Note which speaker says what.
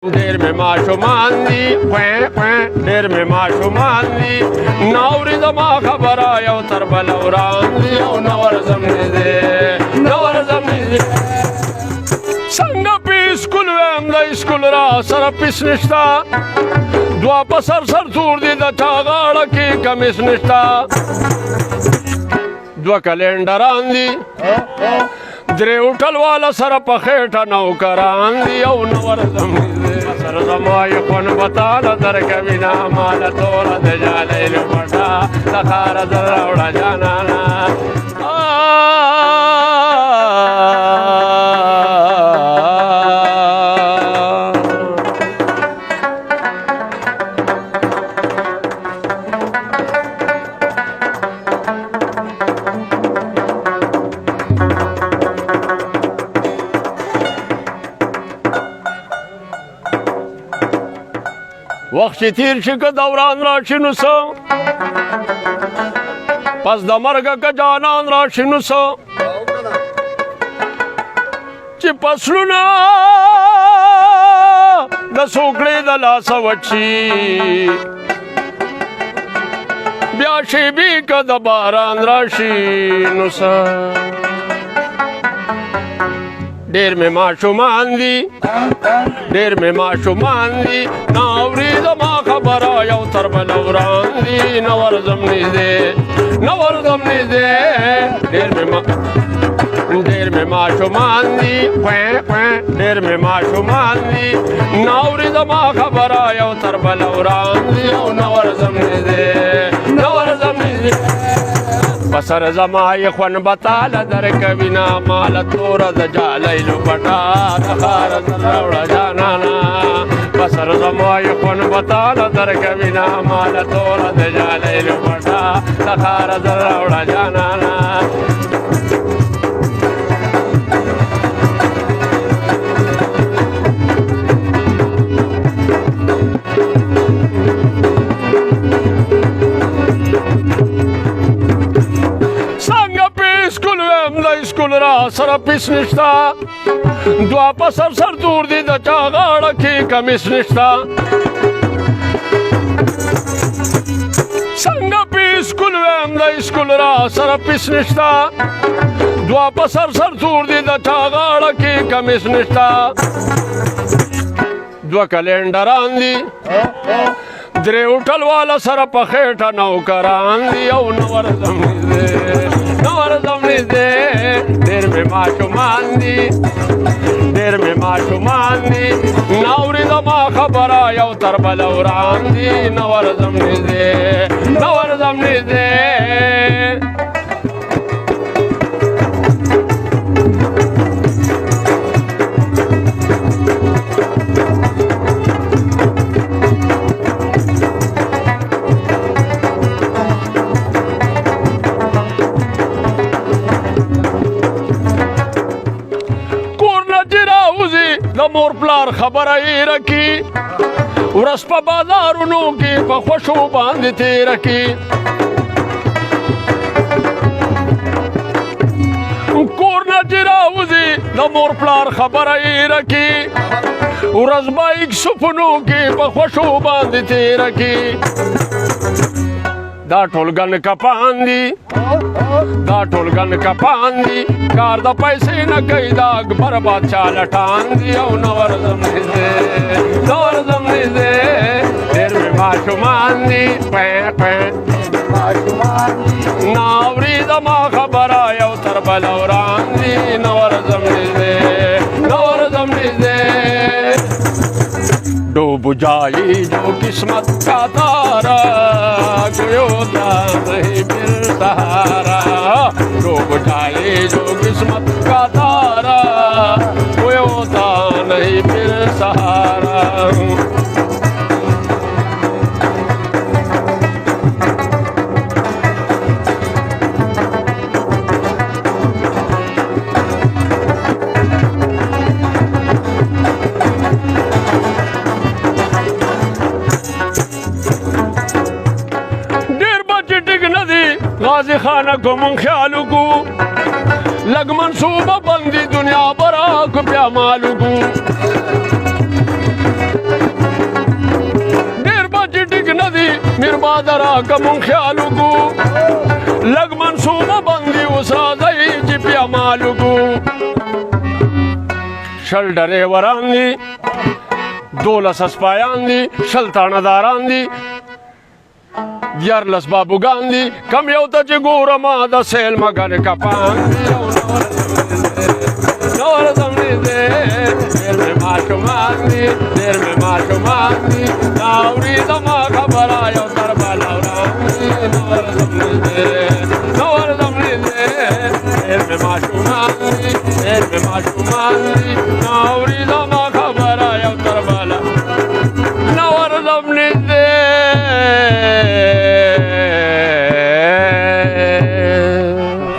Speaker 1: ډېر مې ماشومان دي ډېر مې ماشومان دي ناوري زما خبره یو تر بله وران دي او نه ورځم نږدې نه ورځم نږدې څنګه په اسکول ویم د اسکول را سره پیس نشته دوه په سر سر تور دي د چا غاړه کې کمیس نشته دوه کلنډران دي درې هوټل والا سره په خېټه نوکران دي او نه ورځم نږدې سر زما یې خون به تاله درکوینه ماله توره د جالۍ لپټه د ښاره زر راوړه جانانه وخت چې تیر شي که دوران راشي نو څه پس د مرګه که جانان راشي نو څه چې فصلونه د سوکړې د لاسه وچي بیا شیبې که د باران راشي نو څه ډېر مې ماشومان دي ډېر مې ماشومان دي ناوري زما خبره یو تر بله وران دي نه ورځم نږدې نه ورځم نږدې ډېر مې ماشومان دي ډېر مې ماشومان دي ناوري زما خبره یو تر بله وران دي او نه ورځم نږدې نه ورځم نږدې بسر زما یې خون به تاله درکوینه ماله توره د جالۍ لپټه د ښاره زر راوړه جانانه بسر زما یې خون به تاله درکوینه ماله توره د جالۍ لپټه د ښاره زر راوړه جانانه اسکول را سره پیس نشته دوه په سر سر تور دي د چا غاړه کې کمیس نشته څنګه په اسکول ویم د اسکول را سره پیس نشته دوه په سر سر تور دي د چا غاړه کې کمیس نشته دوه کلنډران دي درې هوټل والا سره په خېټه نوکران دي او نه ورځم نږدې نه ورځم نږدې ډېر مې ماشومان دي ډېر مې ماشومان دي ناوري زما خبره یو تر بله وران دي نه ورځم نږدې نه ورځم نږدې د مور پلار خبره یې رکي ورځ په بازارونو کې په خوشو باندې تېره کي کور نه چې راوځي د مور پلار خبره یې رکي ورځ به اکسپونو کې په خوشو باندې تېره کي دا ټول ګن کپان دي دا ټول ګن کپان دي کار د پیسې نه کوي دا اکبر بادشاه لټان دي او نه ورځم نږدې نه ورځم نږدې ډېر مې ماشومان دي ناوري زما خبره یو تر بله وران دي نه ورځم نږدې نه ورځم نږدې डूब जाए जो किस्मत का तारा कोई होता नहीं फिर सहारा डूब जाए जो किस्मत का तारा कोई होता नहीं फिर सहारा غازی خانه کو من خیالو کو لگ منصوبہ بندی دنیا برا کو پیا مالو کو بادرا کمون خیالو کو لگ منصوبه بندی وسازی چی پیا مالو کو شل ډریوران دي 12 اسپایان دي شل تاڼهداران دي 14 بابوګان دي کم یو ته چې ګورم د سیل مګر کپان دي نور زمري دي ډېر مې ماشومان دي ډېر مې ماشومان دي ناوري زما خبره یو تر بله وران دي نور زمري دي نور زمري دي ډېر مې ماشومان دي ډېر مې ماشومان دي ناوري زما